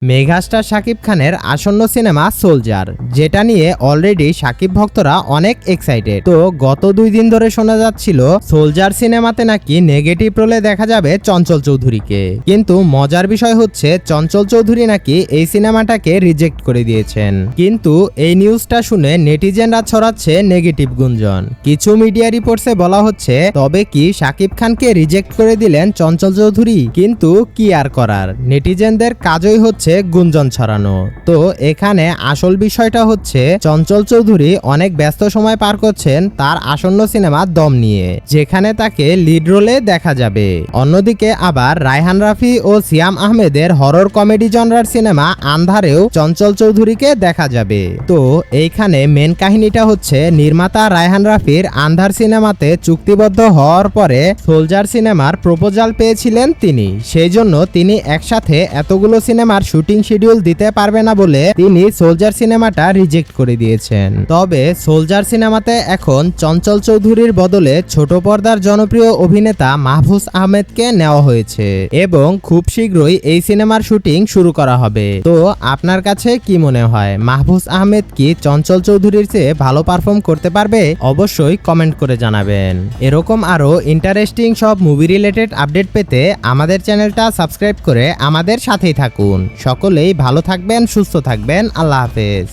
Megastar Shakib খানের আসন্ন cinema soldier, যেটা নিয়ে অলরেডি শাকিব ভক্তরা অনেক এক্সাইটেড। তো গত 2 দিন ধরে শোনা যাচ্ছিল সোলজার সিনেমাতে নাকি নেগেটিভ রোলে দেখা যাবে চঞ্চল চৌধুরীকে, কিন্তু মজার বিষয় হচ্ছে চঞ্চল চৌধুরী নাকি এই সিনেমাটাকে রিজেক্ট করে দিয়েছেন। কিন্তু এই নিউজটা শুনে নেটিজেনরা ছড়াচ্ছে নেগেটিভ গুঞ্জন। কিছু মিডিয়া রিপোর্টসে বলা হচ্ছে তবে কি শাকিব খানকে রিজেক্ট করে দিলেন চঞ্চল চৌধুরী, কিন্তু কি আর করার, নেটিজেনদের কাজই হচ্ছে গুঞ্জন ছড়ানো। তো এখানে আসল বিষয়টা হচ্ছে চঞ্চল চৌধুরী অনেক ব্যস্ত সময় পার করছেন তার আসন্ন সিনেমা দম নিয়ে, যেখানে তাকে লিড রোলে দেখা যাবে। অন্যদিকে আবার রায়হান রাফি ও সিয়াম আহমেদের হরর কমেডি জনরার সিনেমা আন্ধারেও চঞ্চল চৌধুরীকে দেখা যাবে। তো এইখানে মেন কাহিনীটা হচ্ছে নির্মাতা রায়হান রাফির আন্ধার সিনেমাতে চুক্তিবদ্ধ হওয়ার পরে সোলজার সিনেমার প্রপোজাল পেয়েছিলেন তিনি, সেই জন্য তিনি একসাথে এতগুলো সিনেমার শুটিং শিডিউল দিতে পারবে না বলে তিনি সোলজার সিনেমাটা রিজেক্ট করে দিয়েছেন। তবে সোলজার সিনেমাতে এখন চঞ্চল চৌধুরীর বদলে ছোট পর্দার জনপ্রিয় অভিনেতা মাহফুজ আহমেদকে নেওয়া হয়েছে এবং খুব শীঘ্রই এই সিনেমার শুটিং শুরু করা হবে। তো আপনার কাছে কি মনে হয়, মাহফুজ আহমেদ কি চঞ্চল চৌধুরীর চেয়ে ভালো পারফর্ম করতে পারবে? অবশ্যই কমেন্ট করে জানাবেন। এরকম আরো ইন্টারেস্টিং সব মুভি রিলেটেড আপডেট পেতে আমাদের চ্যানেলটা সাবস্ক্রাইব করে আমাদের সাথেই থাকুন। সকলেই ভালো থাকবেন, সুস্থ থাকবেন। আল্লাহ হাফেজ।